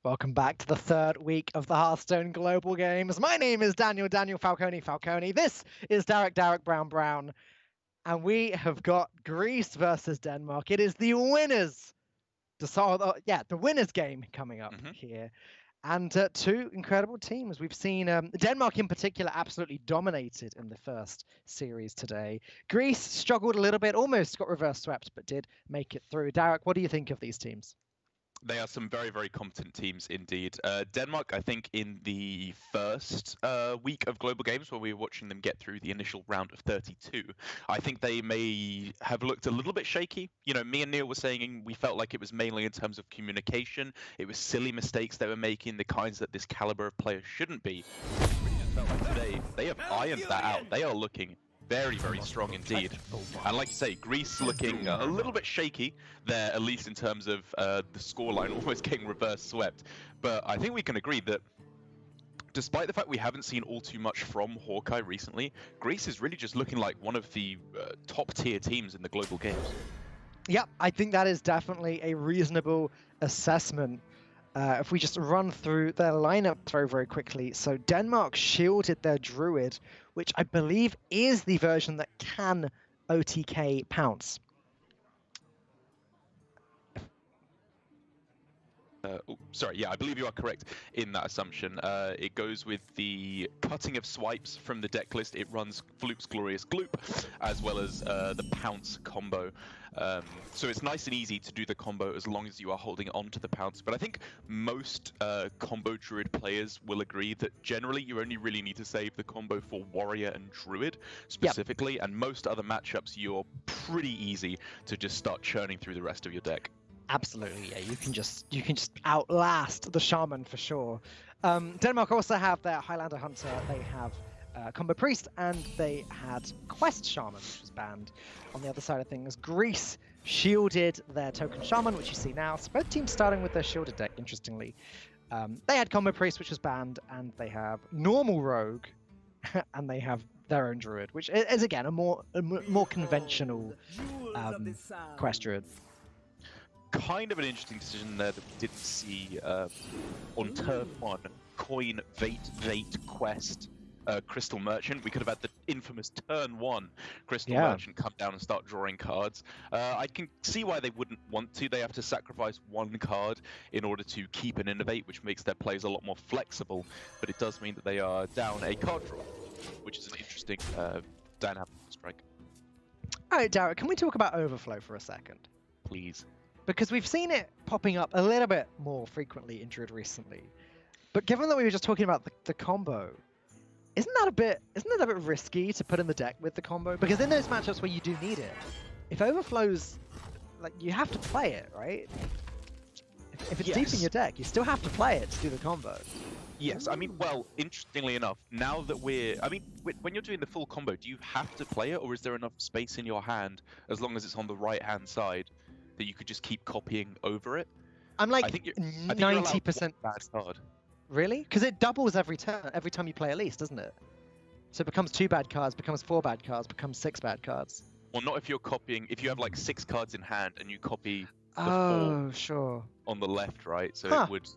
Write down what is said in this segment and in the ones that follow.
Welcome back to the third week of the Hearthstone Global Games. My name is Daniel Falcone. This is Derek Brown. And we have got Greece versus Denmark. It is the winners. The winners game coming up here. And two incredible teams. We've seen Denmark in particular absolutely dominated in the first series today. Greece struggled a little bit, almost got reverse swept, but did make it through. Derek, what do you think of these teams? They are some very, very competent teams indeed. Denmark, I think, in the first week of Global Games, where we were watching them get through the initial round of 32, I think they may have looked a little bit shaky. You know, me and Neil were saying we felt like it was mainly in terms of communication. It was silly mistakes they were making, the kinds that this caliber of player shouldn't be. It really just felt like today they have ironed that out. They are looking very, very strong indeed. And like you say, Greece looking a little bit shaky there, at least in terms of the scoreline almost getting reverse swept. But I think we can agree that despite the fact we haven't seen all too much from Hawkeye recently, Greece is really just looking like one of the top tier teams in the global games. Yep, I think that is definitely a reasonable assessment. If we just run through their lineup very, very quickly. So Denmark shielded their Druid, which I believe is the version that can OTK Pounce. I believe you are correct in that assumption. It goes with the cutting of swipes from the deck list. It runs Floop's Glorious Gloop, as well as the Pounce combo. So it's nice and easy to do the combo as long as you are holding on to the Pounce. But I think most combo Druid players will agree that generally you only really need to save the combo for Warrior and Druid specifically, and most other matchups you're pretty easy to just start churning through the rest of your deck. Absolutely, yeah. You can just outlast the Shaman for sure. Denmark also have their Highlander Hunter. They have Combo Priest, and they had Quest Shaman, which was banned. On the other side of things, Greece shielded their Token Shaman, which you see now. So both teams starting with their shielded deck, interestingly. They had Combo Priest, which was banned, and they have normal Rogue, and they have their own Druid, which is again a more conventional Quest Druid. Kind of an interesting decision there that we didn't see on turn 1. Coin, Vate, Quest, Crystal Merchant. We could have had the infamous turn 1 Crystal Merchant come down and start drawing cards. I can see why they wouldn't want to. They have to sacrifice one card in order to keep and innovate, which makes their plays a lot more flexible. But it does mean that they are down a card draw, which is an interesting dynamic to strike. All right, Derek, can we talk about Overflow for a second? Please. Because we've seen it popping up a little bit more frequently in Druid recently. But given that we were just talking about the combo, isn't that a bit risky to put in the deck with the combo? Because in those matchups where you do need it, if Overflow's, like, you have to play it, right? If it's deep in your deck, you still have to play it to do the combo. Yes, I mean, well, interestingly enough, now that when you're doing the full combo, do you have to play it, or is there enough space in your hand, as long as it's on the right-hand side, that you could just keep copying over it? I'm like 90% bad card. Really? Because it doubles every time you play at least, doesn't it? So it becomes 2 bad cards, becomes 4 bad cards, becomes 6 bad cards. Well, not if you're copying. If you have like 6 cards in hand and you copy the 4 on the left, right? So it would.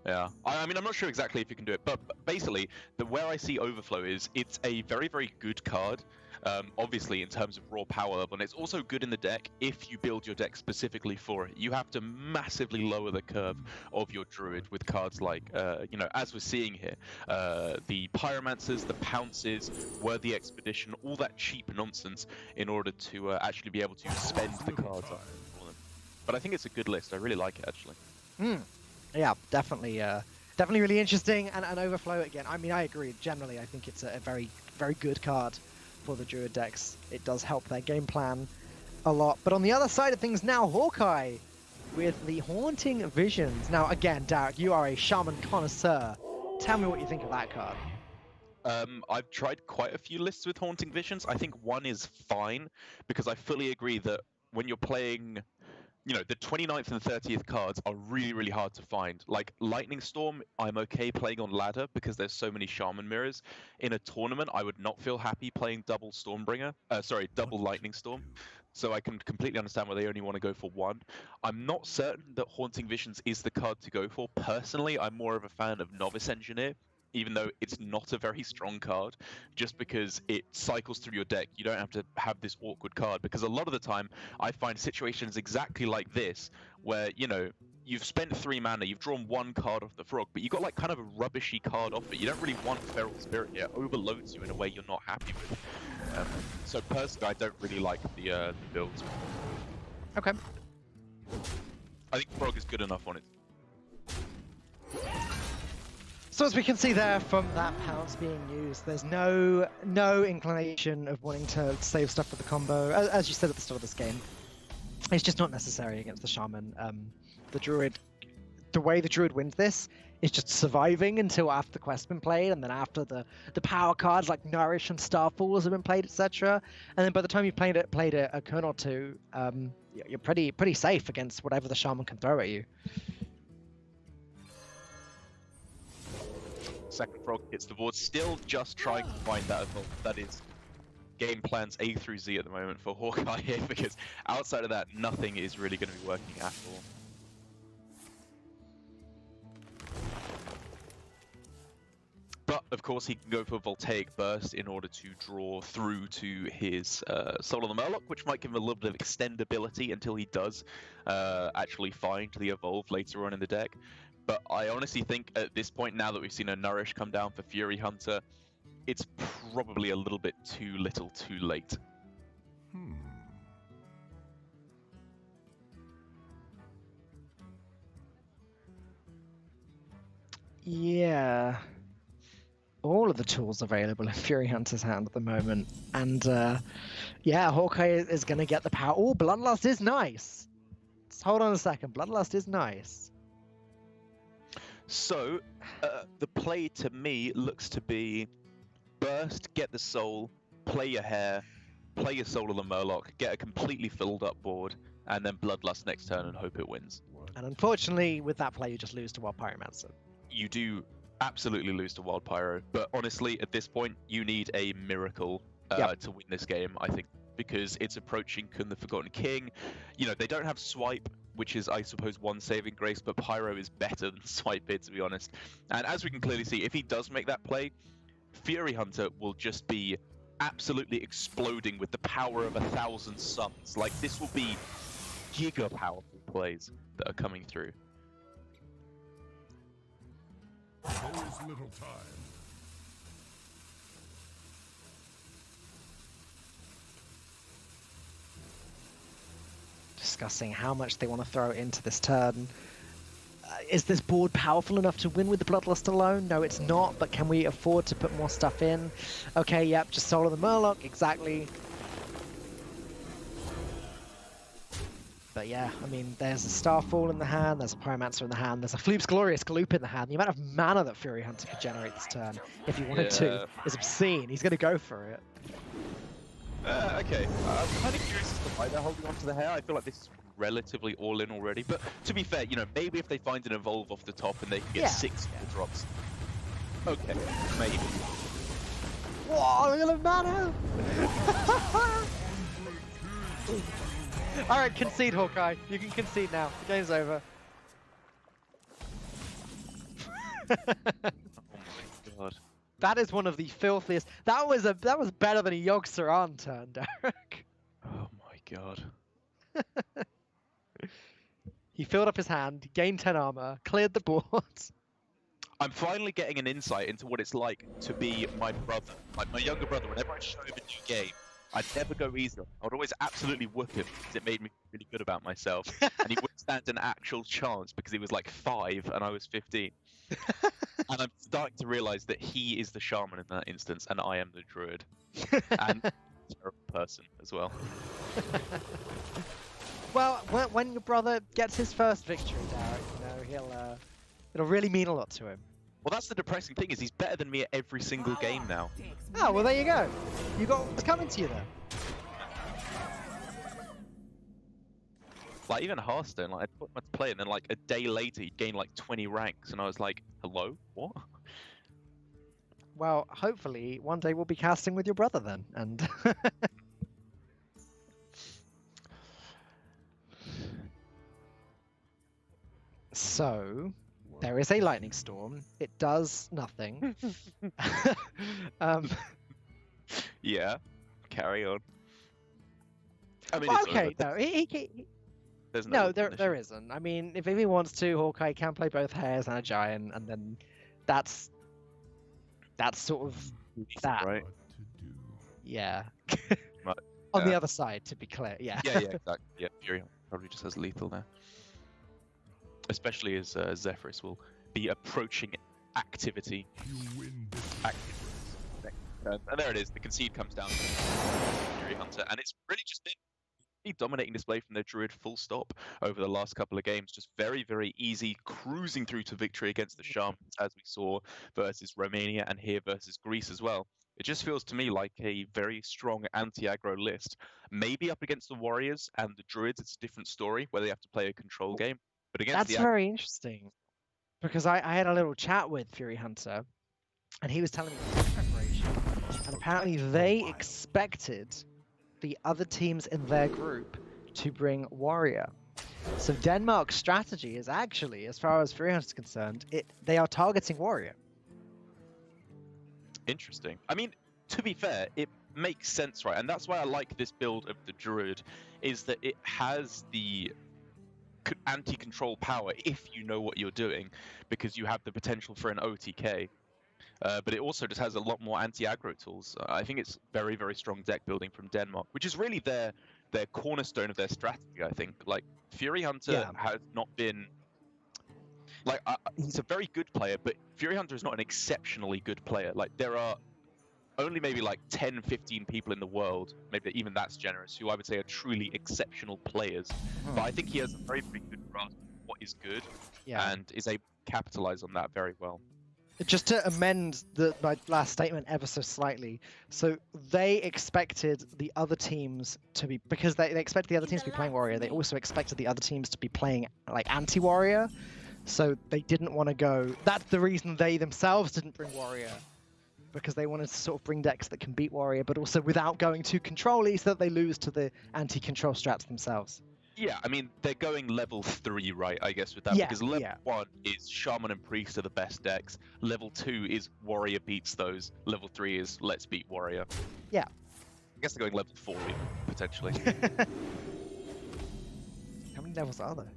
Yeah, I mean, I'm not sure exactly if you can do it, but basically, where I see Overflow is it's a very, very good card, obviously in terms of raw power level, and it's also good in the deck if you build your deck specifically for it. You have to massively lower the curve of your Druid with cards like, as we're seeing here, the Pyromancers, the Pounces, Worthy Expedition, all that cheap nonsense in order to actually be able to spend the cards on them. But I think it's a good list. I really like it, actually. Yeah, definitely really interesting, and Overflow again. I mean, I agree. Generally, I think it's a very, very good card for the Druid decks. It does help their game plan a lot. But on the other side of things now, Hawkeye with the Haunting Visions. Now, again, Derek, you are a Shaman connoisseur. Tell me what you think of that card. I've tried quite a few lists with Haunting Visions. I think one is fine, because I fully agree that when you're playing, the 29th and 30th cards are really, really hard to find. Like Lightning Storm, I'm okay playing on ladder because there's so many Shaman mirrors. In a tournament, I would not feel happy playing double Lightning Storm. so I can completely understand why they only want to go for one. I'm not certain that Haunting Visions is the card to go for. Personally, I'm more of a fan of Novice Engineer, even though it's not a very strong card, just because it cycles through your deck. You don't have to have this awkward card, because a lot of the time I find situations exactly like this, where, you know, you've spent 3 mana, you've drawn 1 card off the frog, but you got like kind of a rubbishy card off it. You don't really want Feral Spirit. It overloads you in a way you're not happy with. So personally, I don't really like the build. Okay. I think frog is good enough on it. So as we can see there from that pounce being used, there's no inclination of wanting to save stuff for the combo. As you said at the start of this game, it's just not necessary against the Shaman. The Druid, the way the Druid wins this is just surviving until after the quest's been played, and then after the power cards like Nourish and Starfalls have been played, etc. And then by the time you've played a turn or two, you're pretty safe against whatever the Shaman can throw at you. Second frog hits the board, still just trying to find that evolve. That is game plans A through Z at the moment for Hawkeye here, because outside of that, nothing is really going to be working at all. But of course, he can go for Voltaic Burst in order to draw through to his Soul of the Murloc, which might give him a little bit of extendability until he does actually find the evolve later on in the deck. But I honestly think at this point, now that we've seen a Nourish come down for Fury Hunter, it's probably a little bit too little too late. Yeah. All of the tools available in Fury Hunter's hand at the moment. And yeah, Hawkeye is going to get the power. Oh, Bloodlust is nice. Just hold on a second. Bloodlust is nice. So, the play to me looks to be burst, get the soul, play your hair, play your Soul of the Murloc, get a completely filled up board, and then Bloodlust next turn and hope it wins. And unfortunately, with that play, you just lose to Wild Pyromancer. You do absolutely lose to Wild Pyro, but honestly, at this point, you need a miracle to win this game, I think, because it's approaching Kun the Forgotten King. You know, they don't have Swipe, which is, I suppose, one saving grace, but Pyro is better than Swipe here, to be honest. And as we can clearly see, if he does make that play, Fury Hunter will just be absolutely exploding with the power of 1,000 suns. Like, this will be giga powerful plays that are coming through. There is little time. Discussing how much they want to throw into this turn. Is this board powerful enough to win with the Bloodlust alone? No, it's not, but can we afford to put more stuff in? Okay, yep, just Soul of the Murloc, exactly. But yeah, I mean, there's a Starfall in the hand, there's a Pyromancer in the hand, there's a Floop's Glorious Gloop in the hand. The amount of mana that Fury Hunter could generate this turn, if he wanted to, is obscene. He's going to go for it. Okay, I'm kind of curious as to why they're holding on to the hair. I feel like this is relatively all in already, but to be fair, you know, maybe if they find an evolve off the top and they can get 6 drops. Okay, maybe. Whoa, look at the mana! Alright, concede, Hawkeye. You can concede now. The game's over. Oh my god. That is one of the filthiest. That was better than a Yogg Saron turn, Derek. Oh my god. He filled up his hand, gained 10 armor, cleared the board. I'm finally getting an insight into what it's like to be my brother. Like my younger brother, whenever I show him a new game, I'd never go easy. I would always absolutely whoop him because it made me feel really good about myself. And he wouldn't stand an actual chance because he was like 5 and I was 15. And I'm starting to realize that he is the Shaman in that instance and I am the Druid. And a terrible person as well. Well, when your brother gets his first victory, Derek, you know, it'll really mean a lot to him. Well, that's the depressing thing, is he's better than me at every single game now. Oh, well, there you go. You got what's coming to you there. Like, even Hearthstone, like, I'd put him to play, and then, like, a day later, he'd gain, like, 20 ranks, and I was like, hello? What? Well, hopefully, one day we'll be casting with your brother then, and... So there is a lightning storm. It does nothing. Yeah, carry on. I mean, Well, it's okay, over. no, There's no, win there condition. isn't. I mean, if he wants to, Hawkeye can play both Hares and a Giant, and then that's sort of that. Right. What to do? Yeah. Right, On the yeah. other side, to be clear, yeah. Yeah, exactly. Yeah, Fury probably just has lethal now. Especially as Zephyrus will be approaching activity. You win this. And there it is. The concede comes down to Fury Hunter, and it's really just been a dominating display from their Druid full stop over the last couple of games. Just very, very easy, cruising through to victory against the Shamans, as we saw versus Romania and here versus Greece as well. It just feels to me like a very strong anti-aggro list. Maybe up against the Warriors and the Druids, it's a different story where they have to play a control game. But against That's the very interesting. Because I had a little chat with Fury Hunter, and he was telling me the preparation. And apparently they expected the other teams in their group to bring Warrior. So Denmark's strategy is actually, as far as Fury Hunter is concerned, they are targeting Warrior. Interesting. I mean, to be fair, it makes sense, right? And that's why I like this build of the Druid, is that it has the anti-control power if you know what you're doing, because you have the potential for an OTK. But it also just has a lot more anti-aggro tools. I think it's very, very strong deck building from Denmark, which is really their cornerstone of their strategy, I think. Like, Fury Hunter has not been... Like, he's a very good player, but Fury Hunter is not an exceptionally good player. Like, there are only maybe like 10, 15 people in the world, maybe even that's generous, who I would say are truly exceptional players. But I think he has a very, very good grasp of what is good and is able to capitalize on that very well. Just to amend my last statement ever so slightly, so they expected the other teams to be, because they expected the other teams to be playing Warrior, they also expected the other teams to be playing like anti-Warrior, so they didn't want to go, that's the reason they themselves didn't bring Warrior, because they wanted to sort of bring decks that can beat Warrior, but also without going too control-y so that they lose to the anti-control strats themselves. Yeah, I mean, they're going level 3, right, I guess, with that, because level 1 is Shaman and Priest are the best decks, level 2 is Warrior beats those, level 3 is Let's beat Warrior. Yeah. I guess they're going level 4, even, potentially. How many levels are there?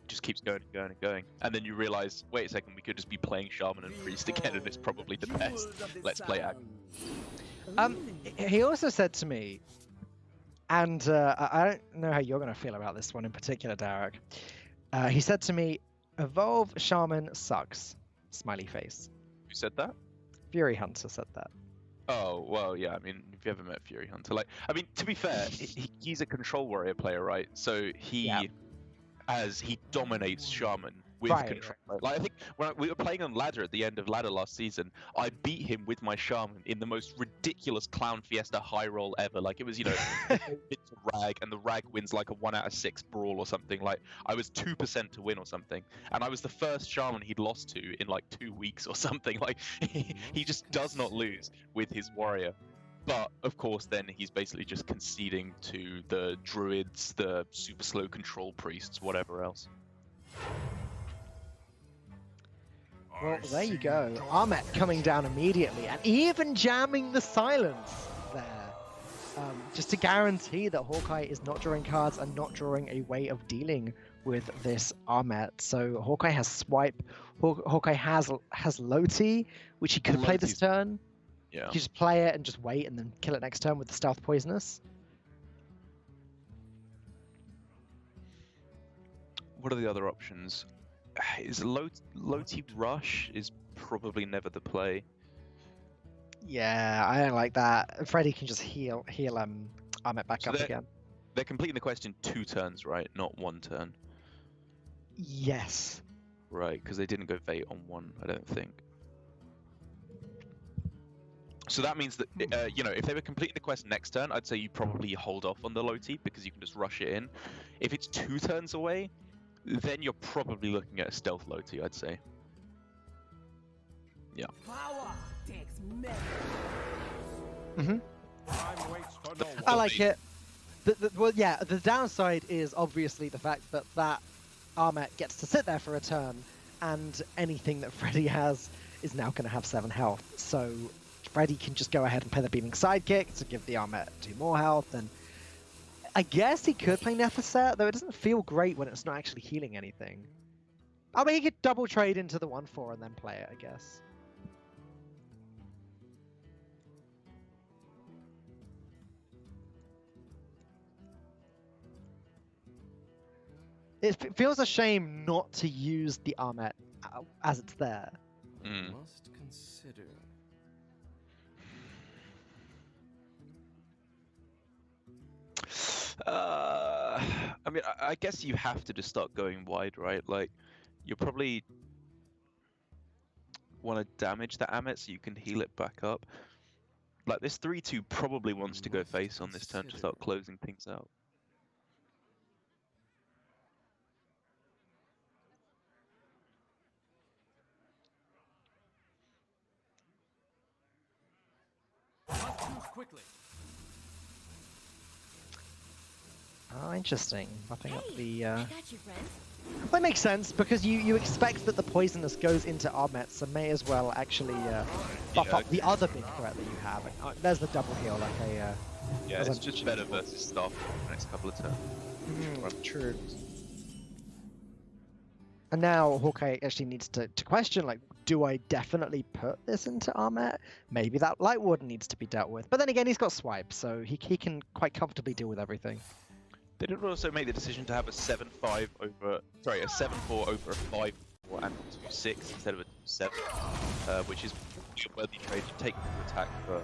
Just keeps going and going and going. And then you realize, wait a second, we could just be playing Shaman and Priest again, and it's probably the best. Let's play act. He also said to me, and I don't know how you're going to feel about this one in particular, Derek. He said to me, "Evolve Shaman sucks." Smiley face. Who said that? Fury Hunter said that. Oh, well, yeah, I mean, if you ever met Fury Hunter, like, I mean, to be fair, he's a control warrior player, right? So he dominates Shaman with control. Right. Like, I think when we were playing on ladder at the end of ladder last season, I beat him with my Shaman in the most ridiculous Clown Fiesta high roll ever. Like, it was, you know, it's a rag, and the rag wins like a 1 out of 6 brawl or something. Like, I was 2% to win or something, and I was the first Shaman he'd lost to in like 2 weeks or something. Like, he just does not lose with his warrior. But, of course, then he's basically just conceding to the Druids, the super slow control priests, whatever else. Well, there you go. Ahmet coming down immediately and even jamming the silence there. Just to guarantee that Hawkeye is not drawing cards and not drawing a way of dealing with this Ahmet. So Hawkeye has swipe. Hawkeye has Loti, which he could play this turn. Yeah. You just play it and just wait and then kill it next turn with the Stealth Poisonous. What are the other options? Is Loti Rush is probably never the play. Yeah, I don't like that. Freddy can just heal Ahmet back up again. They're completing the quest in 2 turns, right? Not 1 turn. Yes. Right, because they didn't go Vate on 1, I don't think. So that means that, you know, if they were completing the quest next turn, I'd say you probably hold off on the Loti because you can just rush it in. If it's 2 turns away, then you're probably looking at a stealth Loti, I'd say. Yeah. Power takes I like it. Well, yeah, the downside is obviously the fact that Armet gets to sit there for a turn, and anything that Freddy has is now going to have 7 health. So Freddy can just go ahead and play the Beaming Sidekick to give the Armet 2 more health, and I guess he could play Nephicet, though it doesn't feel great when it's not actually healing anything. I mean, he could double trade into the 1/4 and then play it, I guess. It feels a shame not to use the Armet as it's there. Must consider. I mean, I guess you have to just start going wide, right? Like, you probably want to damage the Amit so you can heal it back up. Like, this 3-2 probably wants to go face on this turn to start closing things out. Quickly. Oh, interesting. Buffing up the. I got you, friend. Well, that makes sense because you expect that the poisonous goes into Armet, so may as well actually buff up the other big threat that you have. And, there's the double heal, like a. Yeah, it's just better versus Staff for the next couple of turns. True. And now Hawkeye actually needs to question, like, do I definitely put this into Armet? Maybe that Light Warden needs to be dealt with. But then again, he's got Swipe, so he can quite comfortably deal with everything. They did also make the decision to have a 7-5 over, sorry, a 7-4 over a 5-4 and 2-6 instead of a 2-7, which is a worthy trade to take the attack for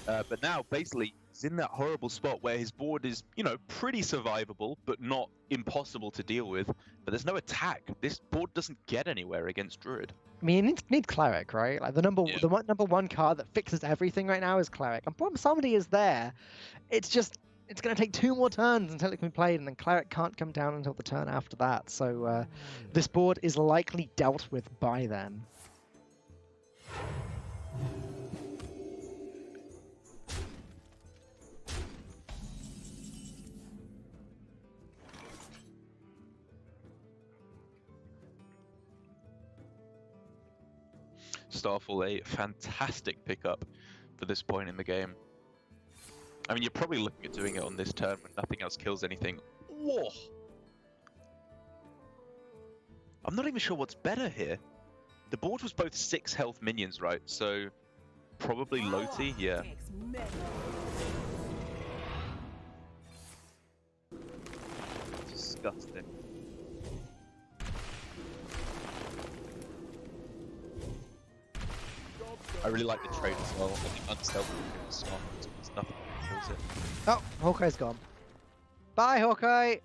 1. But now, basically, he's in that horrible spot where his board is, you know, pretty survivable, but not impossible to deal with. But there's no attack. This board doesn't get anywhere against Druid. I mean, you need Cleric, right? Like the number one card that fixes everything right now is Cleric. And Bomb Somebody is there. It's just it's going to take 2 more turns until it can be played, and then Cleric can't come down until the turn after that. So this board is likely dealt with by then. Starfall, a fantastic pickup for this point in the game. I mean, you're probably looking at doing it on this turn when nothing else kills anything. Whoa! I'm not even sure what's better here. The board was both 6 health minions, right? So probably Loti, yeah. Disgusting. I really like the trade as well. I think unstealthy is smart. There's nothing that kills it. Oh, Hawkeye's gone. Bye, Hawkeye!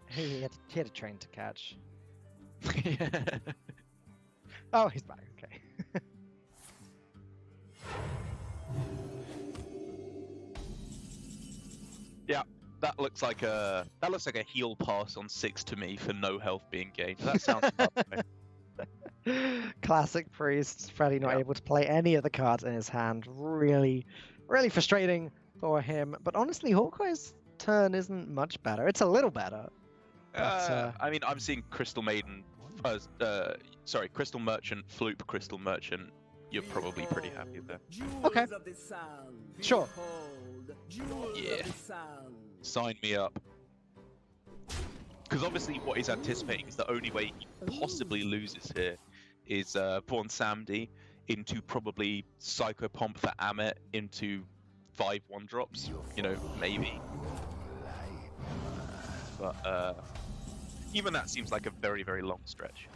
he had a train to catch. Yeah. Oh, he's back. Okay. Yeah, that looks like a heal pass on 6 to me for no health being gained. That sounds about right. Classic Priest. Freddy not able to play any of the cards in his hand. Really, really frustrating for him. But honestly, Hawkeye's turn isn't much better. It's a little better. But, I mean, I'm seeing Crystal Maiden. Crystal Merchant, Floop, Crystal Merchant. You're probably pretty happy there. Okay. Sure. Yeah. Sign me up. Because obviously what he's anticipating is the only way he possibly loses here is Born Samdi into probably Psychopomp for Amit into 5 1-drops. You know, maybe. But even that seems like a very, very long stretch.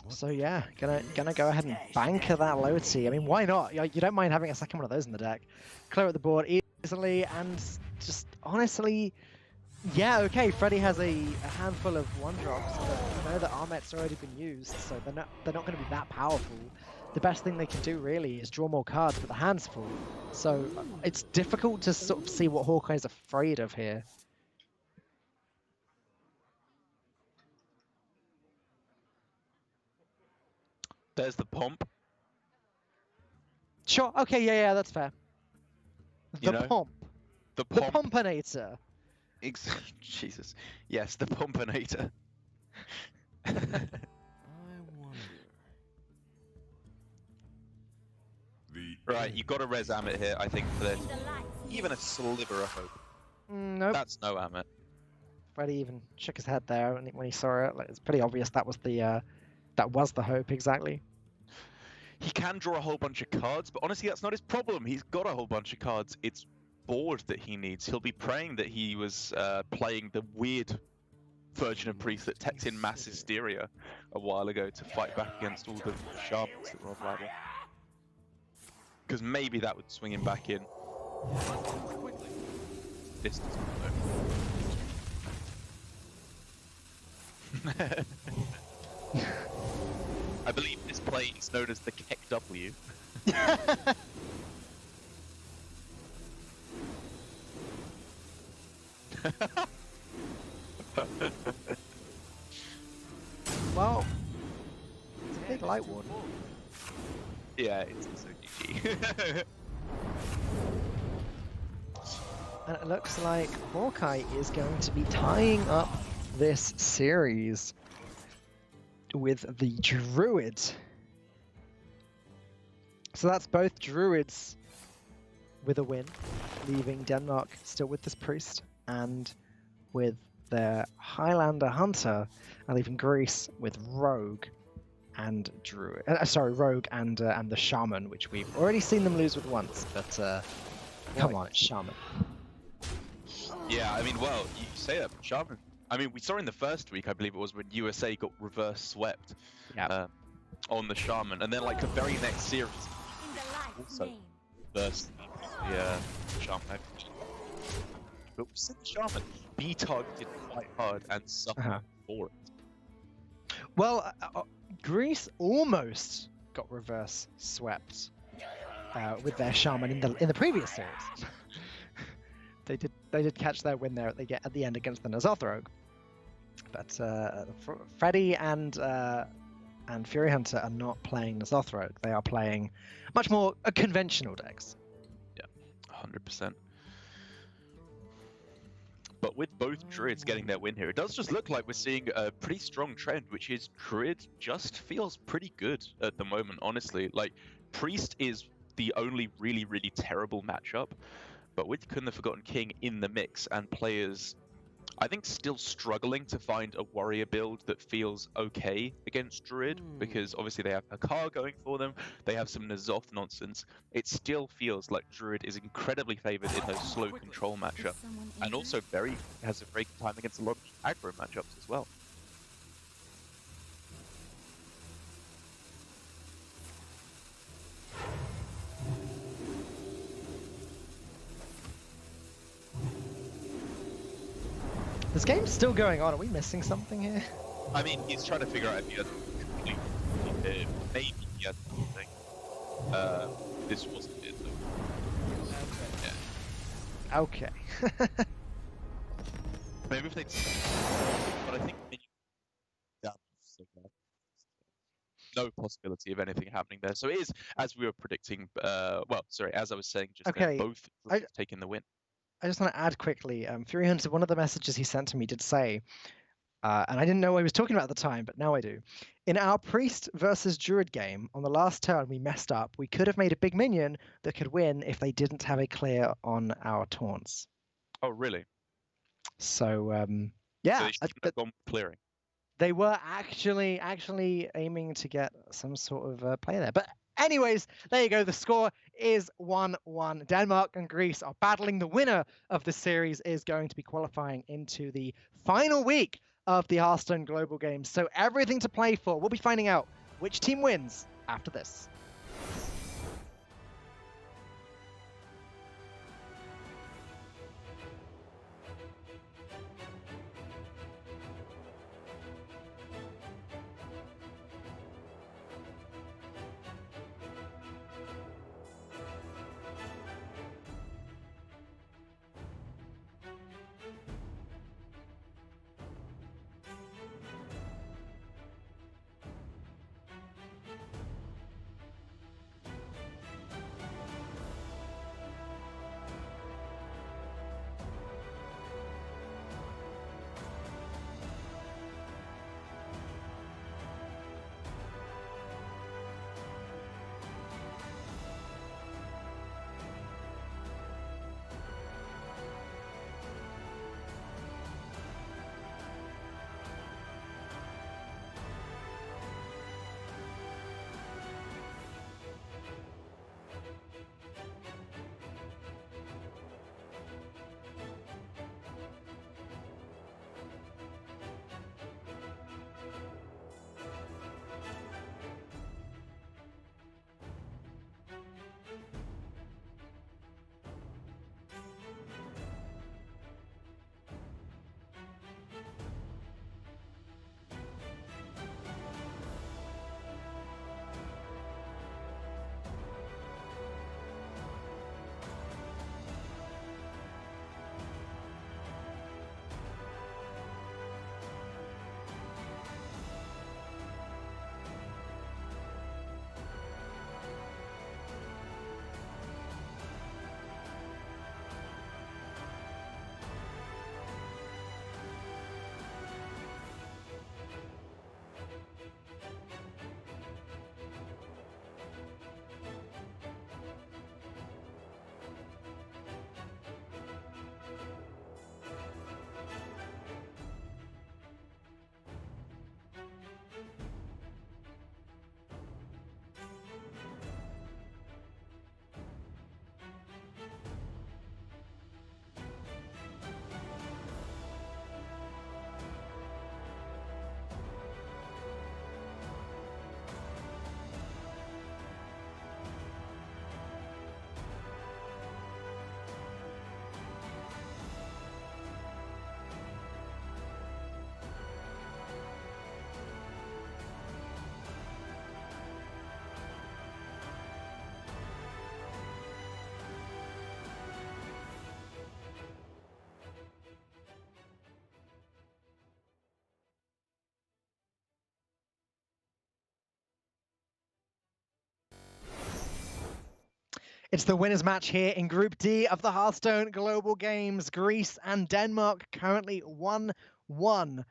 So yeah, gonna go ahead and banker that Loti. I mean, why not? You don't mind having a second one of those in the deck. Clear at the board easily, and just honestly, yeah, okay. Freddy has a handful of 1-drops, but you know that Armet's already been used, so they're not going to be that powerful. the best thing they can do really is draw more cards, but the hand's full. So it's difficult to sort of see what Hawkeye's afraid of here. There's the pomp. Sure. Okay. Yeah. That's fair. You The know, pomp. The The pomp. pompinator. Jesus. Yes, the pompinator. I wonder. Right, you got to res Amit here, I think, for this. Even a sliver of hope. Nope. That's no Amit. Freddy even shook his head there when he saw it. Like, it's pretty obvious that was the hope exactly. He can draw a whole bunch of cards, but honestly, that's not his problem. He's got a whole bunch of cards. It's board that he needs. He'll be praying that he was playing the weird version of Priest that teched in Mass Hysteria a while ago to fight back against all the Shamans that were on ladder. Because maybe that would swing him back in. Distance. I believe this play is known as the Keck W. Well, it's a big light ward. Yeah, it's also GG. And it looks like Hawkeye is going to be tying up this series with the Druid. So that's both Druids with a win, leaving Denmark still with this Priest and with their Highlander Hunter, and leaving Greece with Rogue and Druid. Rogue and the Shaman, which we've already seen them lose with once, but come on, it's Shaman. Yeah, I mean, well, you say that, but Shaman. I mean, we saw in the first week, I believe it was, when USA got reverse swept on the Shaman, and then like the very next series, also reversed the Shaman. But we've seen the Shaman be targeted quite hard and suffer for it. Well, Greece almost got reverse swept with their Shaman in the previous series. They did catch their win there at the end against the N'Zoth Rogue, but Freddy and Fury Hunter are not playing N'Zoth Rogue. They are playing much more conventional decks. Yeah, 100%. But with both Druids getting their win here, it does just look like we're seeing a pretty strong trend, which is Druid just feels pretty good at the moment, honestly. Like, Priest is the only really, really terrible matchup, but with Kun the Forgotten King in the mix and players, I think, still struggling to find a warrior build that feels okay against Druid, because obviously they have Hakar going for them, they have some N'Zoth nonsense. It still feels like Druid is incredibly favored in those slow control matchups, and also has a very good time against a lot of aggro matchups as well. This game's still going on. Are we missing something here? I mean, he's trying to figure out if he has maybe he has something. This wasn't it though. Yeah. Okay. Maybe if they'd, but I think no possibility of anything happening there. So it is, as we were predicting, as I was saying just then, both taking the win. I just want to add quickly, Fury Hunter, one of the messages he sent to me did say, and I didn't know what he was talking about at the time, but now I do. In our Priest versus Druid game, on the last turn we messed up. We could have made a big minion that could win if they didn't have a clear on our taunts. Oh, really? So, yeah. So they should have gone clearing. They were actually aiming to get some sort of play there. But anyways, there you go. The score is 1-1. Denmark and Greece are battling. The winner of the series is going to be qualifying into the final week of the Hearthstone Global Games. So everything to play for. We'll be finding out which team wins after this. It's the winners match here in Group D of the Hearthstone Global Games. Greece and Denmark currently 1-1.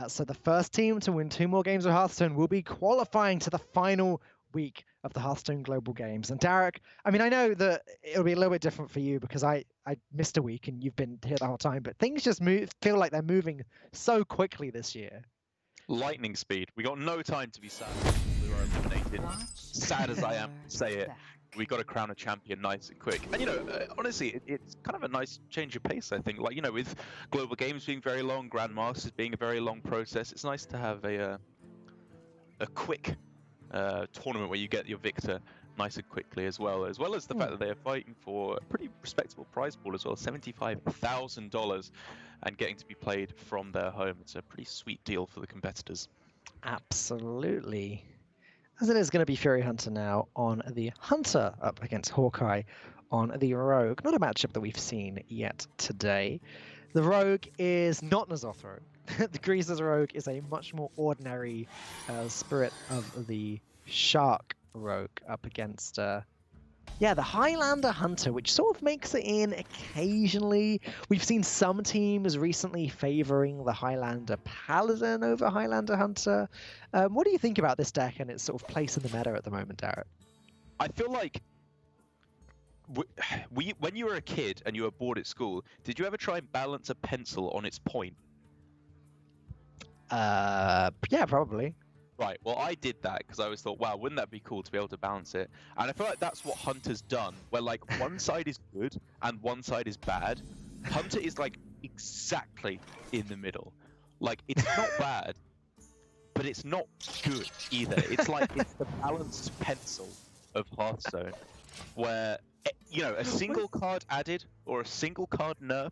So the first team to win 2 more games of Hearthstone will be qualifying to the final week of the Hearthstone Global Games. And Derek, I mean, I know that it'll be a little bit different for you because I missed a week and you've been here the whole time, but things just feel like they're moving so quickly this year. Lightning speed. We got no time to be sad. We were eliminated. Sad as I am to say it, we got to crown a champion nice and quick. And honestly, it's kind of a nice change of pace, I think. Like, with global games being very long, Grandmasters being a very long process, it's nice to have a quick tournament where you get your victor nice and quickly as well as the fact that they are fighting for a pretty respectable prize pool as well, $75,000, and getting to be played from their home. It's a pretty sweet deal for the competitors. Absolutely. As it is going to be Fury Hunter now on the Hunter up against Hawkeye on the Rogue. Not a matchup that we've seen yet today. The Rogue is not N'Zoth Rogue. The Grease's Rogue is a much more ordinary spirit of the Shark Rogue up against the Highlander Hunter, which sort of makes it in occasionally. We've seen some teams recently favoring the Highlander Paladin over Highlander Hunter. What do you think about this deck and its sort of place in the meta at the moment, Derek? I feel like when you were a kid and you were bored at school, did you ever try and balance a pencil on its point? Yeah, probably. Right, well, I did that because I always thought, wow, wouldn't that be cool to be able to balance it? And I feel like that's what Hunter's done, where like one side is good and one side is bad. Hunter is like exactly in the middle. Like, it's not bad, but it's not good either. It's like it's the balanced pencil of Hearthstone, where a single card added or a single card nerfed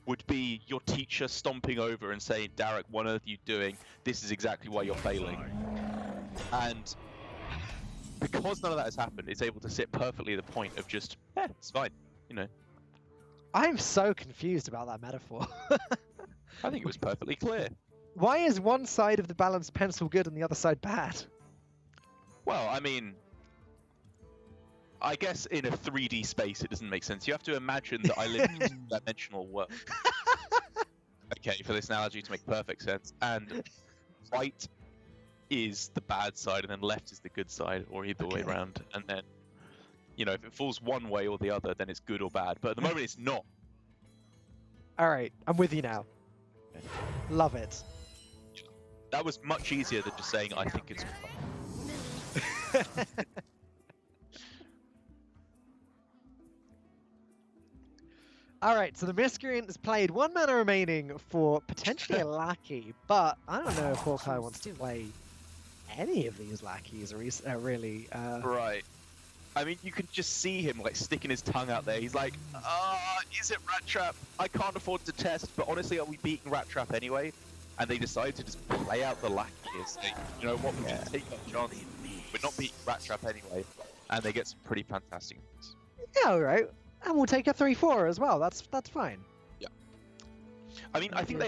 would be your teacher stomping over and saying, Derek, what on earth are you doing? This is exactly why you're failing. And because none of that has happened, it's able to sit perfectly at the point of just, it's fine, I'm so confused about that metaphor. I think it was perfectly clear. Why is one side of the balanced pencil good and the other side bad? Well, I mean, I guess in a 3D space it doesn't make sense. You have to imagine that I live in a two-dimensional world. Okay, for this analogy to make perfect sense. And right is the bad side, and then left is the good side, or either way around. And then, if it falls one way or the other, then it's good or bad. But at the moment, it's not. All right, I'm with you now. Love it. That was much easier than just saying, I think it's fun. All right, so the Miscreant is played. 1 mana remaining for potentially a lackey, but I don't know if Hawkeye wants to play any of these lackeys, really. Right. I mean, you can just see him like sticking his tongue out there. He's like, is it Rat Trap? I can't afford to test, but honestly, are we beating Rat Trap anyway? And they decide to just play out the lackey and say, you know what, we can take that chance. We're not beating Rat Trap anyway. And they get some pretty fantastic things. Yeah, all right. And we'll take a 3/4 as well. That's fine. Yeah. I mean, I think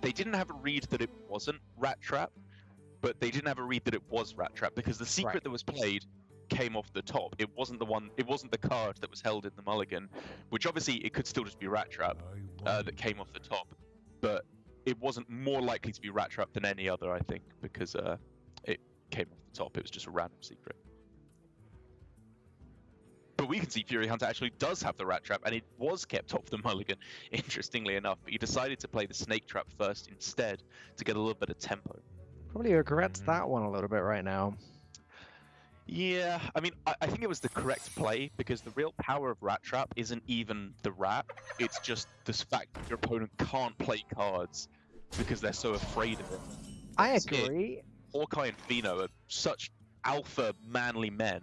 they didn't have a read that it wasn't Rat Trap, but they didn't have a read that it was Rat Trap because the secret that was played came off the top. It wasn't the card that was held in the mulligan, which obviously it could still just be Rat Trap that came off the top, but it wasn't more likely to be Rat Trap than any other, I think, because it came off the top. It was just a random secret. But we can see Fury Hunter actually does have the Rat Trap, and it was kept off the mulligan, interestingly enough. But he decided to play the Snake Trap first instead to get a little bit of tempo. Probably regrets that one a little bit right now. Yeah, I mean, I think it was the correct play, because the real power of Rat Trap isn't even the rat. It's just the fact that your opponent can't play cards because they're so afraid of it. I agree. Hawkeye and Fino are such alpha, manly men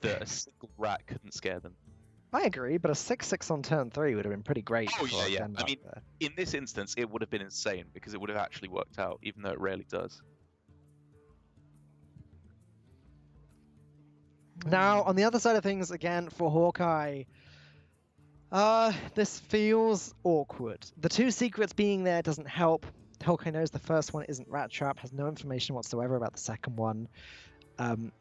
that a single rat couldn't scare them. I agree, but a 6/6 on turn 3 would have been pretty great. Oh yeah. I mean, in this instance, it would have been insane because it would have actually worked out, even though it rarely does. Now, on the other side of things, again, for Hawkeye, this feels awkward. The 2 secrets being there doesn't help. Hawkeye knows the first one isn't Rat Trap, has no information whatsoever about the second one.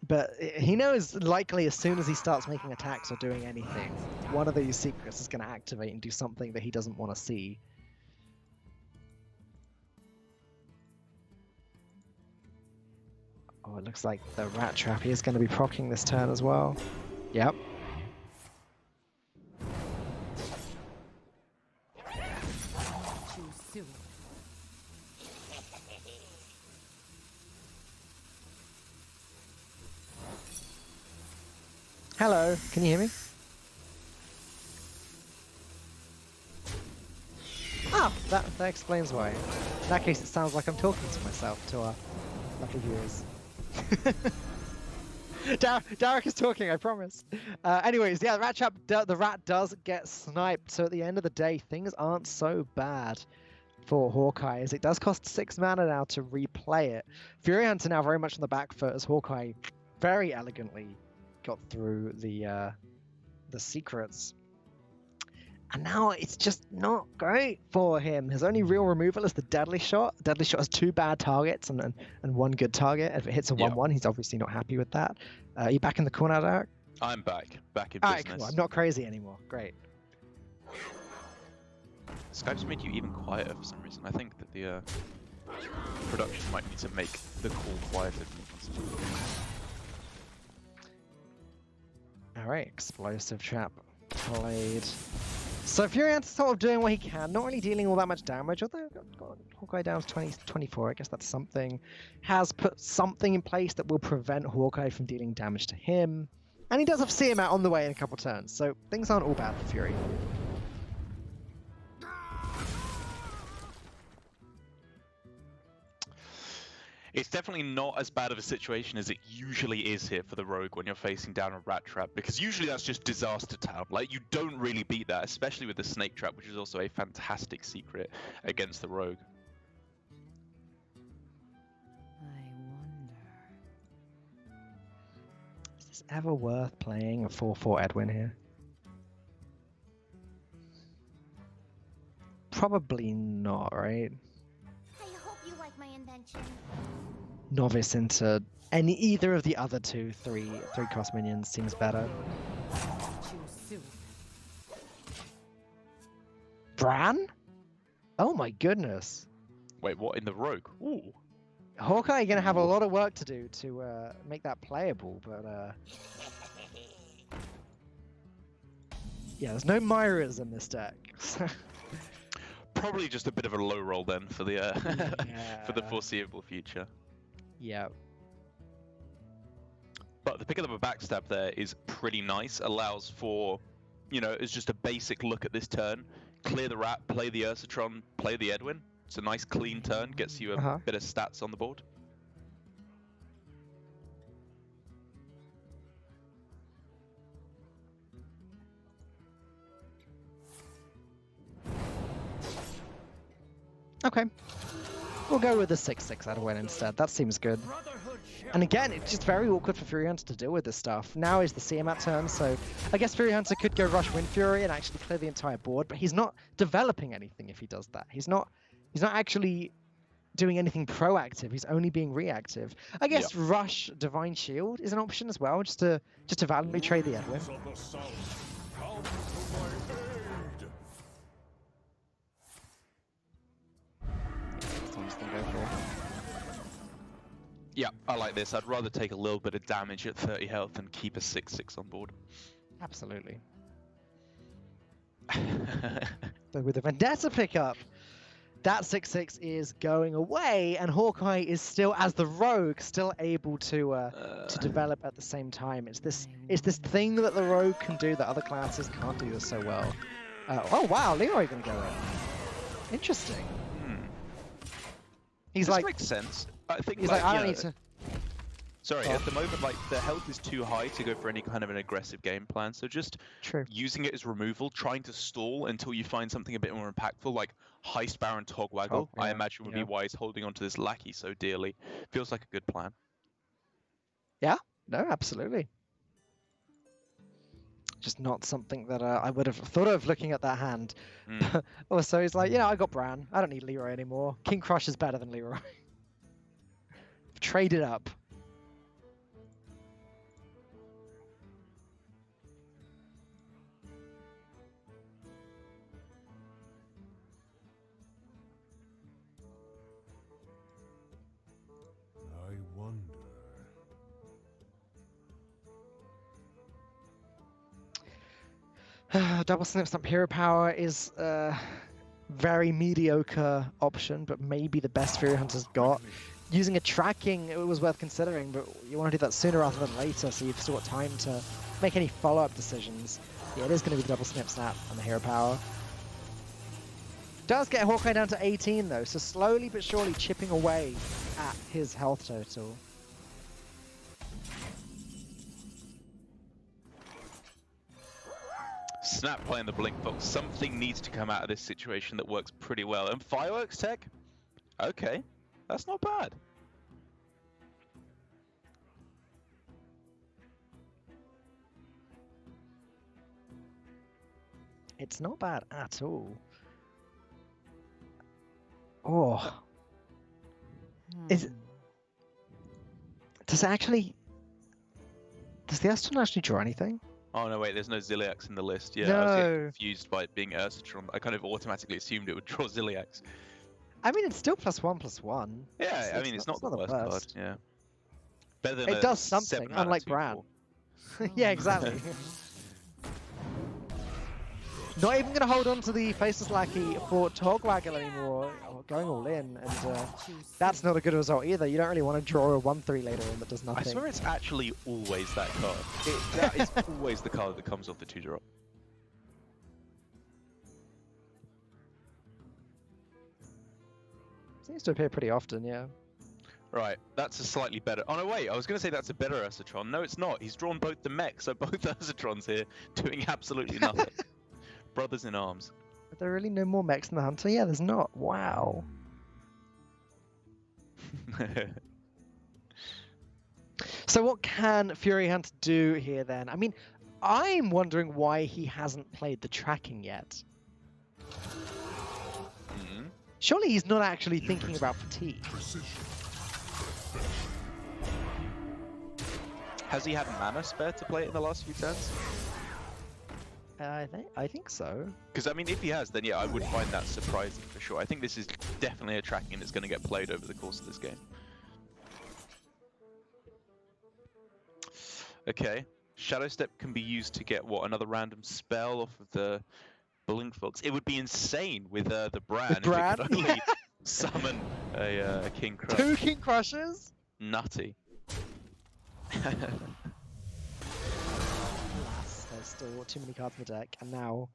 But he knows likely as soon as he starts making attacks or doing anything, one of these secrets is going to activate and do something that he doesn't want to see. Oh, it looks like the rat trap is going to be proccing this turn as well. Yep. Hello, can you hear me? Ah, that explains why. In that case, it sounds like I'm talking to myself, to our lucky viewers. Derek is talking, I promise. Anyways, yeah, the rat does get sniped, so at the end of the day, things aren't so bad for Hawkeye, as it does cost 6 mana now to replay it. Fury Hunter now very much on the back foot, as Hawkeye very elegantly got through the secrets. And now it's just not great for him. His only real removal is the Deadly Shot. Deadly Shot has 2 bad targets and 1 good target. If it hits a 1/1, he's obviously not happy with that. Are you back in the corner, Derek? I'm back in Alright, business. cool. I'm not crazy anymore. Great. Skype's made you even quieter for some reason. I think that the production might need to make the call quieter. Alright, Explosive Trap played. So Furiant's sort of doing what he can, not really dealing all that much damage, although got Hawkeye down to 24, I guess that's something. Has put something in place that will prevent Hawkeye from dealing damage to him. And he does have see him out on the way in a couple turns, so things aren't all bad for Fury. It's definitely not as bad of a situation as it usually is here for the rogue when you're facing down a rat trap, because usually that's just disaster town. Like, you don't really beat that, especially with the snake trap, which is also a fantastic secret against the rogue. I wonder. Is this ever worth playing a 4/4 Edwin here? Probably not, right? I hope you like my invention. Novice into either of the other three cost minions seems better. Bran? Oh my goodness. Wait, what, in the rogue? Ooh. Hawkeye gonna have a lot of work to do to make that playable, but yeah, there's no Myras in this deck. Probably just a bit of a low roll then for the for the Yeah. foreseeable future. Yeah. But the picking up a backstab there is pretty nice. Allows for, it's just a basic look at this turn. Clear the rat, play the Ursatron, play the Edwin. It's a nice clean turn, gets you a bit of stats on the board. Okay. We'll go with the 6/6 Edwin instead. That seems good. And again, it's just very awkward for Fury Hunter to deal with this stuff. Now is the CMAT turn, so I guess Fury Hunter could go rush Wind Fury and actually clear the entire board, but he's not developing anything if he does that. He's not actually doing anything proactive. He's only being reactive. I guess rush Divine Shield is an option as well, just to valiantly trade the Edwin. Yeah, I like this. I'd rather take a little bit of damage at 30 health and keep a 6/6 on board. Absolutely. But with the Vendetta pickup, that 6/6 is going away, and Hawkeye is still, as the rogue, still able to develop at the same time. It's this thing that the rogue can do that other classes can't do so well. Oh wow, Leroy gonna go in. Interesting. He's this like, makes sense. I think he's like, I don't need to. Sorry, at the moment, like, the health is too high to go for any kind of an aggressive game plan. So just using it as removal, trying to stall until you find something a bit more impactful, like Heist Baron Togwaggle, I imagine would be wise, holding onto this lackey so dearly. Feels like a good plan. Yeah, no, absolutely. Just not something that I would have thought of looking at that hand. Also, he's like, I got Bran. I don't need Leroy anymore. King Crush is better than Leroy. Trade it up. Double Snip Snap Hero Power is a very mediocre option, but maybe the best Fury Hunter's got. Using a tracking, it was worth considering, but you want to do that sooner rather than later, so you've still got time to make any follow-up decisions. Yeah, it is going to be the Double Snip Snap and the Hero Power. Does get Hawkeye down to 18 though, so slowly but surely chipping away at his health total. Snap playing the Blink Fox. Something needs to come out of this situation that works pretty well. And Fireworks tech? Okay, that's not bad. It's not bad at all. Oh. Is it... Does the Aston actually draw anything? Oh no, wait, there's no Ziliax in the list. Yeah, I was getting confused by it being Ursatron. I kind of automatically assumed it would draw Ziliax. I mean, it's still +1/+1. Yeah, I mean, it's not the worst card. Yeah. Better than it does something, unlike Bran. Yeah, exactly. Not even going to hold on to the Faceless Lackey for Togwaggle anymore, going all in, and that's not a good result either. You don't really want to draw a 1/3 later on that does nothing. I swear it's actually always that card. That is always the card that comes off the 2-drop. Seems to appear pretty often, yeah. Right, that's a slightly better... Oh no, wait, I was going to say that's a better Ursatron. No, it's not. He's drawn both the mechs, so both Ursatrons here doing absolutely nothing. Brothers in arms. Are there really no more mechs in the Hunter? Yeah, there's not. Wow. So what can Fury Hunter do here then? I mean, I'm wondering why he hasn't played the tracking yet. Surely he's not actually thinking about fatigue. Has he had mana spare to play it in the last few turns? I think so. Because, I mean, if he has, then yeah, I would find that surprising for sure. I think this is definitely a tracking that's going to get played over the course of this game. Okay. Shadow Step can be used to get, what, another random spell off of the Blink Fox. It would be insane with the Bran if it could only summon a King Crush. 2 King Crushes? Nutty. There's still too many cards in the deck, and now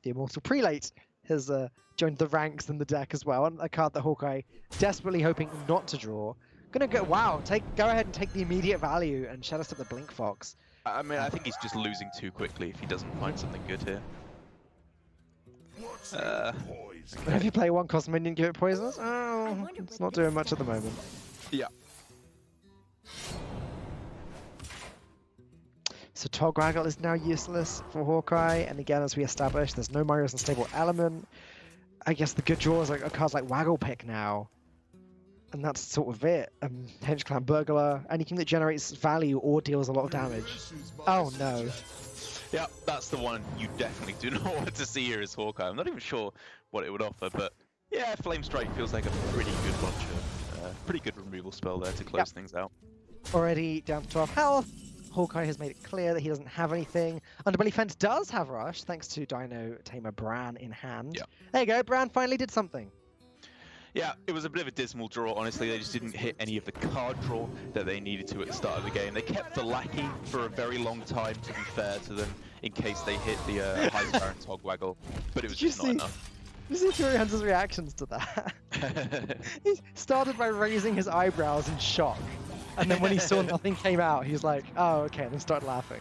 the Immortal Prelate has joined the ranks in the deck as well, and a card that Hawkeye desperately hoping not to draw. Gonna go, wow, go ahead and take the immediate value and Shadow Step the Blink Fox. I mean, I think he's just losing too quickly if he doesn't find something good here. If you play 1 cost minion, give it poisonous? Oh, it's not doing much at the moment. Yeah. So Togwaggle is now useless for Hawkeye, and again, as we established, there's no Mario's Unstable Element. I guess the good draws are cards like Waggle Pick now, and that's sort of it. Henge Clan Burglar, anything that generates value or deals a lot of damage. Oh no. Yeah, that's the one you definitely do not want to see here as Hawkeye. I'm not even sure what it would offer, but yeah, Flame Strike feels like a pretty good launcher. Pretty good removal spell there to close things out. Already down to 12 health. Hawkeye has made it clear that he doesn't have anything. Underbelly Fence does have Rush, thanks to Dino Tamer Bran in hand. Yeah. There you go, Bran finally did something. Yeah, it was a bit of a dismal draw, honestly. They just didn't hit any of the card draw that they needed to at the start of the game. They kept the Lackey for a very long time, to be fair to them, in case they hit the High Baron Togwaggle, but it was just not enough. Did you see Fury Hunter's reactions to that? He started by raising his eyebrows in shock, and then when he saw nothing came out, he was like, oh, okay, and then started laughing.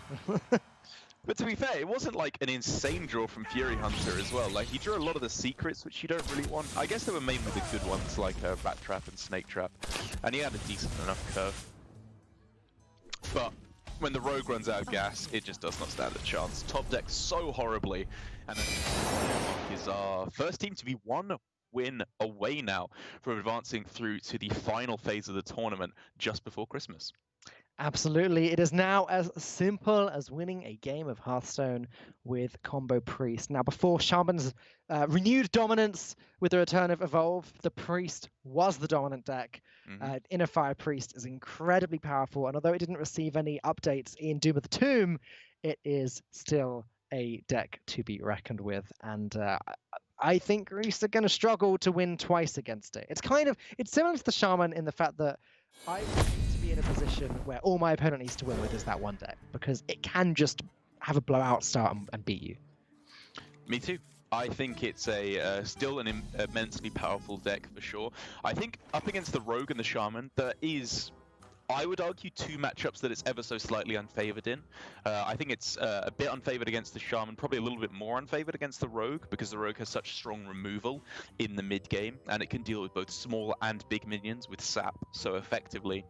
But to be fair, it wasn't like an insane draw from Fury Hunter as well. Like, he drew a lot of the secrets, which you don't really want. I guess they were mainly the good ones, like Rat Trap and Snake Trap. And he had a decent enough curve. But when the Rogue runs out of gas, it just does not stand a chance. Top deck so horribly. And then is our first team to be 1 win away now from advancing through to the final phase of the tournament just before Christmas. Absolutely. It is now as simple as winning a game of Hearthstone with Combo Priest. Now, before Shaman's renewed dominance with the return of Evolve, the Priest was the dominant deck. Inner Fire Priest is incredibly powerful, and although it didn't receive any updates in Doom of the Tomb, it is still a deck to be reckoned with, and I think Greece are going to struggle to win twice against it. It's similar to the Shaman in the fact that I want to be in a position where all my opponent needs to win with is that one deck, because it can just have a blowout start and beat you. Me too. I think it's still an immensely powerful deck for sure. I think up against the Rogue and the Shaman, there is, I would argue, two matchups that it's ever so slightly unfavored in. I think it's a bit unfavored against the Shaman, probably a little bit more unfavored against the Rogue, because the Rogue has such strong removal in the mid game, and it can deal with both small and big minions with sap so effectively.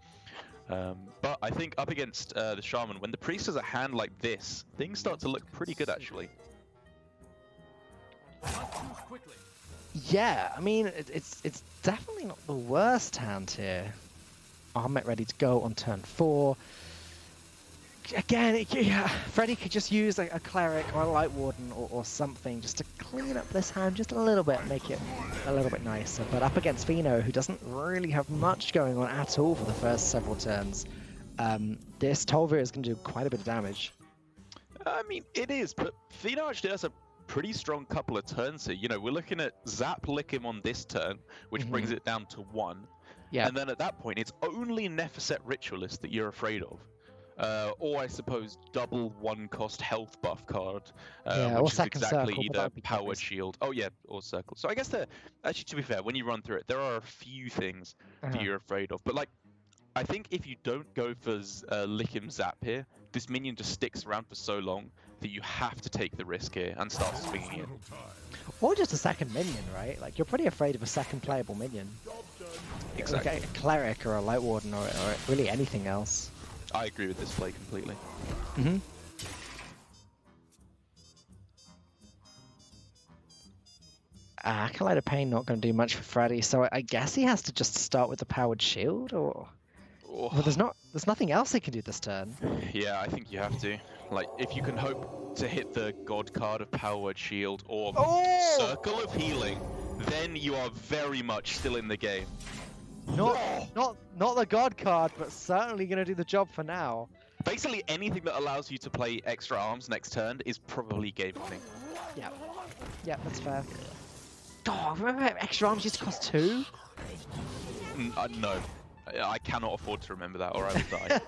But I think up against the Shaman, when the Priest has a hand like this, things start to look pretty good actually. Yeah, I mean, it's definitely not the worst hand here. Armet ready to go on turn 4. Again, Freddy could just use a Cleric or a Light Warden or something just to clean up this hand just a little bit, make it a little bit nicer. But up against Fino, who doesn't really have much going on at all for the first several turns, this Tolvir is going to do quite a bit of damage. I mean, it is, but Fino actually has a pretty strong couple of turns here. You know, we're looking at Zap Lick him on this turn, which brings it down to 1. Yeah. And then at that point, it's only Nefeset Ritualist that you're afraid of. Or I suppose double 1-cost health buff card, or which is second exactly circle, but either that'd be Powered nice. Shield. Oh yeah, or Circle. So I guess actually, to be fair, when you run through it, there are a few things that you're afraid of. But like, I think if you don't go for Lick him Zap here, this minion just sticks around for so long that you have to take the risk here and start swinging it. Or just a second minion, right? Like, you're pretty afraid of a second playable minion. Exactly. Like a Cleric or a Light Warden or really anything else. I agree with this play completely. Acolyte of Pain not going to do much for Freddy, so I guess he has to just start with the Powered Shield, or... Oh. Well, there's nothing else he can do this turn. Yeah, I think you have to. Like, if you can hope to hit the God card of Powered Shield or Circle of Healing, then you are very much still in the game. Not the God card, but certainly going to do the job for now. Basically, anything that allows you to play extra arms next turn is probably game winning. Yeah, that's fair. Oh, remember extra arms used to cost 2? No. I cannot afford to remember that, or I will die.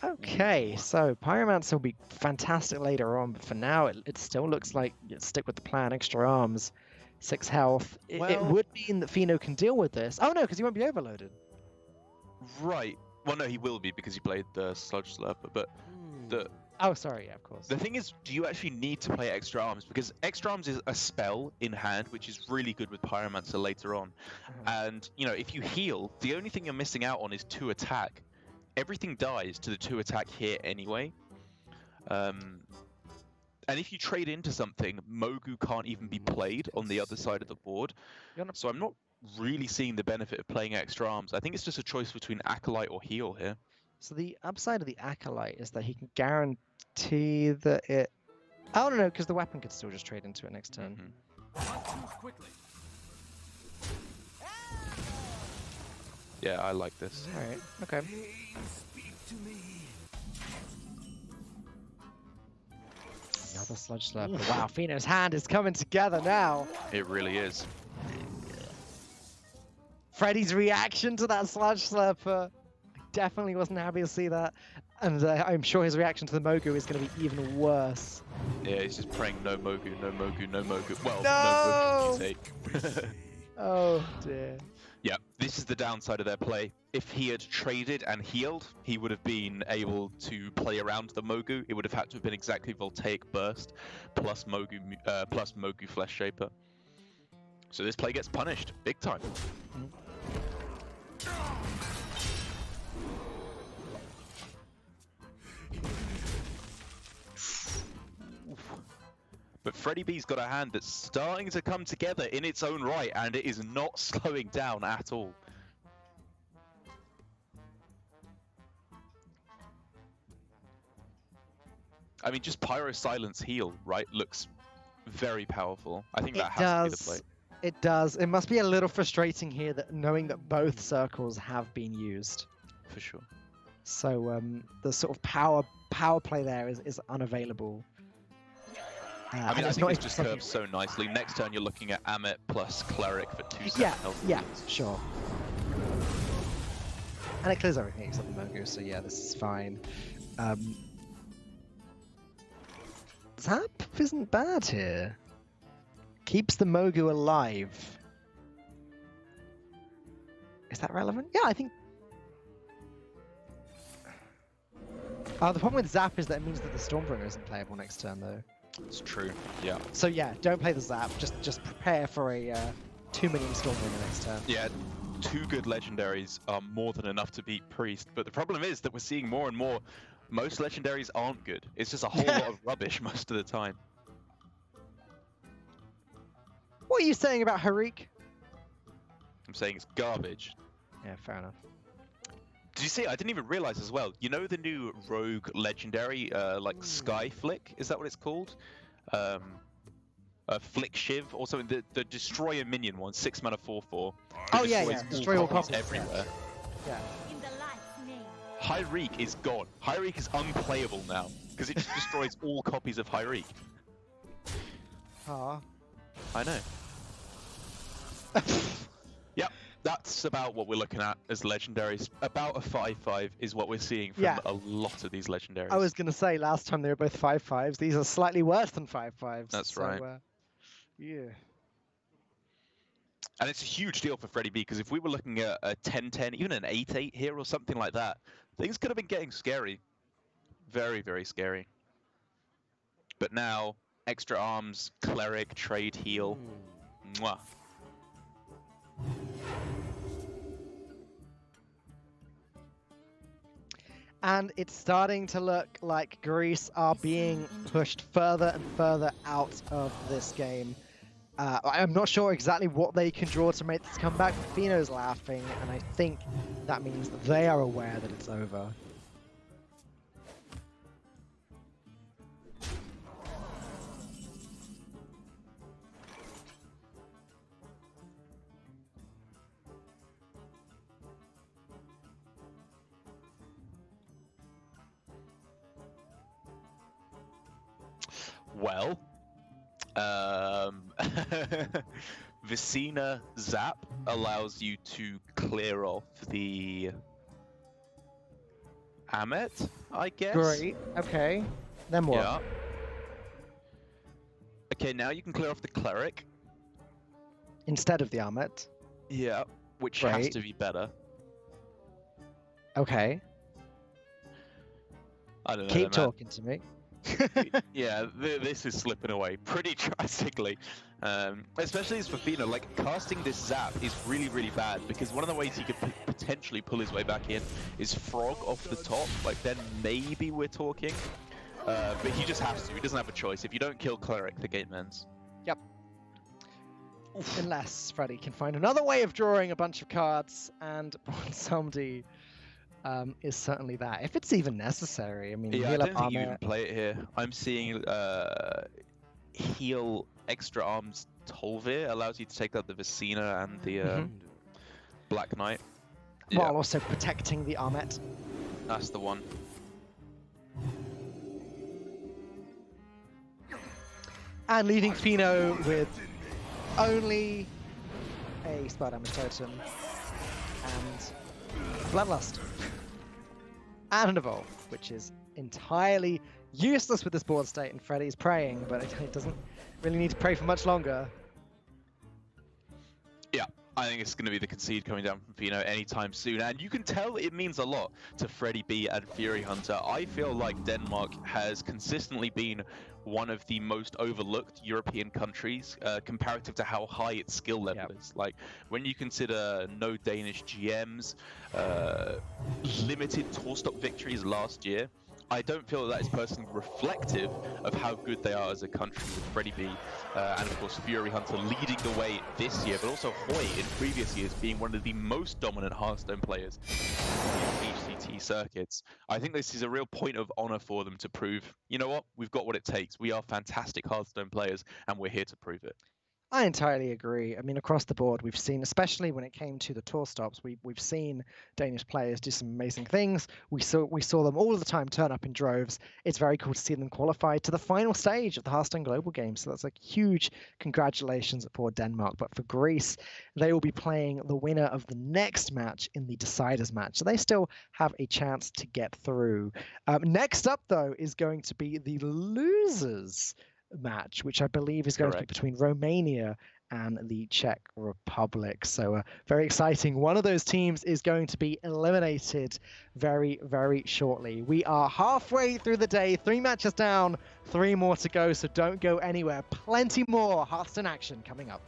Okay, so Pyromancer will be fantastic later on, but for now it still looks like stick with the plan. Extra arms, 6 health. It would mean that Fino can deal with this. Oh no, because he won't be overloaded. Right. Well, no, he will be because he played the Sludge Slurper, but the... Oh, sorry, yeah, of course. The thing is, do you actually need to play Extra Arms? Because Extra Arms is a spell in hand, which is really good with Pyromancer later on. And, you know, if you heal, the only thing you're missing out on is 2 attack. Everything dies to the 2 attack here anyway. And if you trade into something, Mogu can't even be played on the other side of the board. So I'm not really seeing the benefit of playing Extra Arms. I think it's just a choice between Acolyte or Heal here. So the upside of the Acolyte is that he can guarantee that it... Oh, no, because the weapon could still just trade into it next turn. Yeah, I like this. Alright, okay. Another Sludge Slurper. Wow, Fino's hand is coming together now. It really is. Freddy's reaction to that Sludge Slurper. Definitely wasn't happy to see that, and I'm sure his reaction to the Mogu is going to be even worse. Yeah, he's just praying no Mogu, no Mogu, no Mogu. Well, no Mogu you take. Oh dear. Yeah, this is the downside of their play. If he had traded and healed, he would have been able to play around the Mogu. It would have had to have been exactly Voltaic Burst plus Mogu Flesh Shaper. So this play gets punished big time. But Freddy B's got a hand that's starting to come together in its own right, and it is not slowing down at all. I mean, just Pyro Silence Heal, right, looks very powerful. I think that has to be the play. It does. It must be a little frustrating here that knowing that both circles have been used. For sure. So the sort of power play there is unavailable. I mean, and I it's think not it's even just something- curved so nicely. Next turn, you're looking at Amit plus Cleric for 2 Yeah, health. yeah, sure. And it clears everything except the Mogu, so yeah, this is fine. Zap isn't bad here. Keeps the Mogu alive. Is that relevant? Yeah, I think... the problem with Zap is that it means that the Stormbringer isn't playable next turn, though. It's true. Yeah. So yeah, don't play the Zap. Just prepare for a 2 minion Stormbringer next turn. Yeah. 2 good legendaries are more than enough to beat Priest, but the problem is that we're seeing more and more. Most legendaries aren't good. It's just a whole lot of rubbish most of the time. What are you saying about Harik? I'm saying it's garbage. Yeah, fair enough. Did you see? I didn't even realize as well. You know the new rogue legendary, like Sky Flick? Is that what it's called? Flick Shiv or something. The destroy a minion one, 6 mana 4/4. Oh yeah, destroys yeah. Destroy all copies everywhere. Yeah. In the light's name. Hyreek is gone. Hyreek is unplayable now because it just destroys all copies of Hyreek. Ah. I know. Yep, that's about what we're looking at as legendaries. About a 5/5 is what we're seeing from Yeah. a lot of these legendaries. I was gonna say last time they were both 5/5s. These are slightly worse than 5/5s. That's so, right. Yeah. And it's a huge deal for Freddie B because if we were looking at a 10-10, even an 8-8 here or something like that, things could have been getting scary. Very, very scary. But now, extra arms, cleric, trade, heal. Mwah. And it's starting to look like Greece are being pushed further and further out of this game. I'm not sure exactly what they can draw to make this comeback, but Fino's laughing, and I think that means that they are aware that it's over. Well, Vicina Zap allows you to clear off the Amit, I guess. Great. Okay. Then what? Yeah. Okay, now you can clear off the cleric. Instead of the Armet. Yeah, which has Right. to be better. Okay. I don't know. Keep man. talking to me. Yeah, this is slipping away pretty drastically. Especially as for Fino, like casting this Zap is really, really bad because one of the ways he could potentially pull his way back in is Frog off the top. Like then maybe we're talking. But he just has to. He doesn't have a choice. If you don't kill Cleric, the game ends. Yep. Unless Freddy can find another way of drawing a bunch of cards, and Somebody is certainly that. If it's even necessary. I mean, Yeah, I heal up don't think you armor. even play it here. I'm seeing heal extra arms Tolvir allows you to take out the Vicina and the Black Knight. While also protecting the Armet. That's the one. And leaving Fino with only a spell damage totem and Bloodlust. And an Evolve, which is entirely useless with this board state, and Freddy's praying, but it doesn't really need to pray for much longer. Yeah, I think it's going to be the concede coming down from Fino anytime soon, and you can tell it means a lot to Freddy B and Fury Hunter. I feel like Denmark has consistently been one of the most overlooked European countries comparative to how high its skill level is. Like, when you consider no Danish GMs, limited tour stop victories last year, I don't feel that is personally reflective of how good they are as a country with Freddy B and of course Fury Hunter leading the way this year, but also Hoy in previous years being one of the most dominant Hearthstone players in HCT circuits. I think this is a real point of honor for them to prove, you know what, we've got what it takes. We are fantastic Hearthstone players and we're here to prove it. I entirely agree. I mean, across the board, we've seen, especially when it came to the tour stops, we've seen Danish players do some amazing things. We saw them all the time turn up in droves. It's very cool to see them qualify to the final stage of the Hearthstone Global Games. So that's a huge congratulations for Denmark. But for Greece, they will be playing the winner of the next match in the deciders match. So they still have a chance to get through. Next up, though, is going to be the losers match, which I believe is going to be between Romania and the Czech Republic. So very exciting. One of those teams is going to be eliminated very, very shortly. We are halfway through the day, 3 matches down, 3 more to go, so don't go anywhere. Plenty more Hearthstone action coming up.